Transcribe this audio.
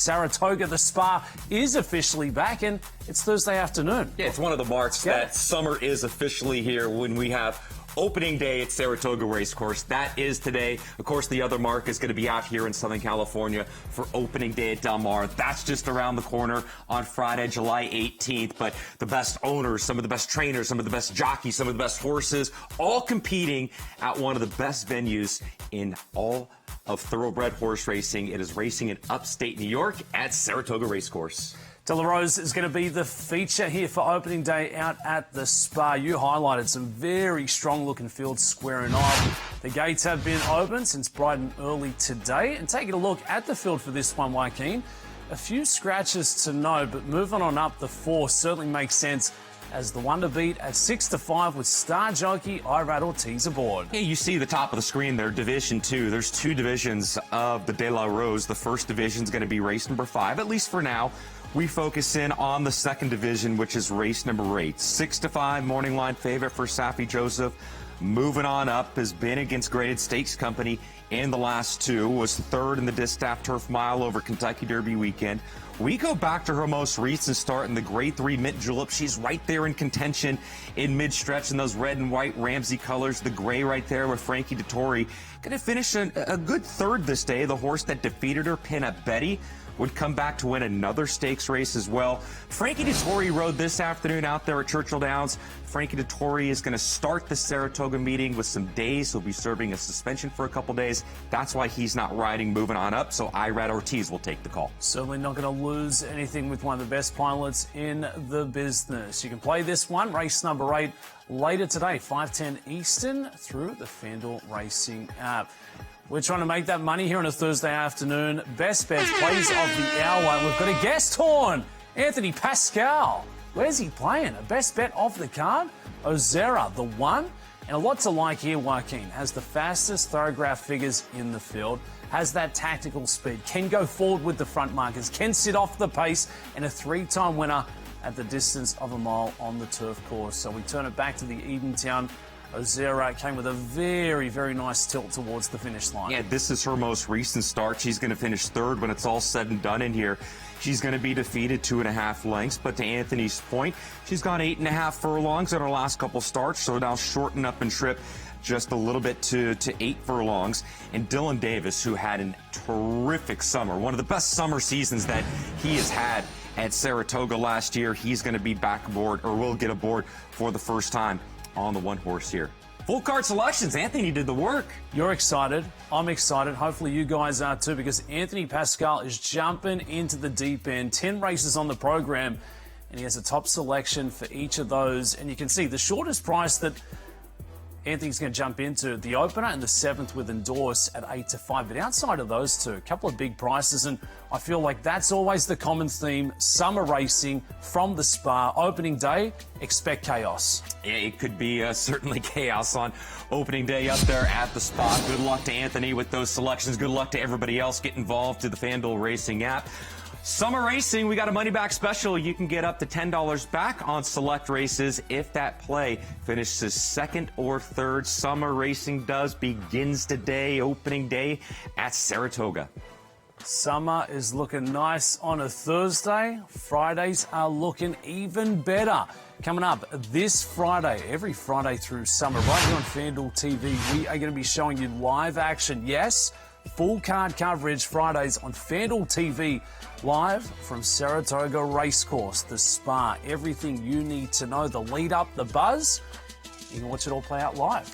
Saratoga, the Spa is officially back, and it's Thursday afternoon. Yeah, it's one of the marks that summer is officially here when we have opening day at Saratoga Racecourse. That is today. Of course, the other mark is going to be out here in Southern California for opening day at Del Mar. That's just around the corner on Friday, July 18th. But the best owners, some of the best trainers, some of the best jockeys, some of the best horses, all competing at one of the best venues in all of thoroughbred horse racing. It is racing in upstate New York at Saratoga Racecourse. De La Rose is going to be the feature here for opening day out at the Spa. You highlighted some very strong-looking fields squaring off. The gates have been open since bright and early today. And taking a look at the field for this one, Joaquin, a few scratches to know, but moving on up the four certainly makes sense as the one to beat at 6-5 with star jockey Irad Ortiz aboard. Yeah, you see the top of the screen there, Division 2. There's two divisions of the De La Rose. The first division is going to be race number 5, at least for now. We focus in on the second division, which is race number 8. 6-5 morning line favorite for Safi Joseph. Moving on up, has been against Graded Stakes Company in the last two, was third in the Distaff Turf Mile over Kentucky Derby weekend. We go back to her most recent start in the Grade 3 Mint Julep. She's right there in contention in mid-stretch in those red and white Ramsey colors. The gray right there with Frankie Dettori. Going to finish a good third this day. The horse that defeated her, Pin Up Betty, would come back to win another stakes race as well. Frankie Dettori rode this afternoon out there at Churchill Downs. Frankie Dettori is going to start the Saratoga meeting with some days. He'll be serving a suspension for a couple days. That's why he's not riding moving on up, so Irad Ortiz will take the call. Certainly not going to lose anything with one of the best pilots in the business. You can play this one, race number 8, later today, 5:10 Eastern, through the FanDuel Racing app. We're trying to make that money here on a Thursday afternoon. Best bets, plays of the hour. We've got a guest horn, Anthony Pascale. Where's he playing? A best bet of the card? Ozera, the one. And a lot to like here, Joaquin. Has the fastest thoroughgraph figures in the field. Has that tactical speed. Can go forward with the front markers. Can sit off the pace. And a 3-time winner at the distance of a mile on the turf course. So we turn it back to the Edentown. Ozera came with a very, very nice tilt towards the finish line. Yeah, this is her most recent start. She's going to finish third when it's all said and done in here. She's going to be defeated 2.5 lengths, but to Anthony's point, she's gone 8.5 furlongs in her last couple starts, so now shorten up and trip just a little bit to 8 furlongs. And Dylan Davis, who had a terrific summer, one of the best summer seasons that he has had at Saratoga last year, he's going to be back aboard, or will get aboard for the first time on the one horse here. Full card selections. Anthony did the work. You're excited. I'm excited. Hopefully you guys are too, because Anthony Pascale is jumping into the deep end. 10 races on the program, and he has a top selection for each of those. And you can see the shortest price that Anthony's going to jump into, the opener and the 7th with Endorse at 8-5. But outside of those two, a couple of big prices, and I feel like that's always the common theme. Summer racing from the Spa. Opening day, expect chaos. Yeah, it could be certainly chaos on opening day up there at the Spa. Good luck to Anthony with those selections. Good luck to everybody else. Get involved to the FanDuel Racing app. Summer racing, we got a money-back special. You can get up to $10 back on select races if that play finishes second or third. Summer racing begins today, opening day at Saratoga. Summer is looking nice on a Thursday. Fridays are looking even better. Coming up this Friday, every Friday through summer, right here on FanDuel TV, we are going to be showing you live action. Yes, full card coverage Fridays on FanDuel TV, live from Saratoga Racecourse, the Spa. Everything you need to know, the lead up, the buzz. You can watch it all play out live.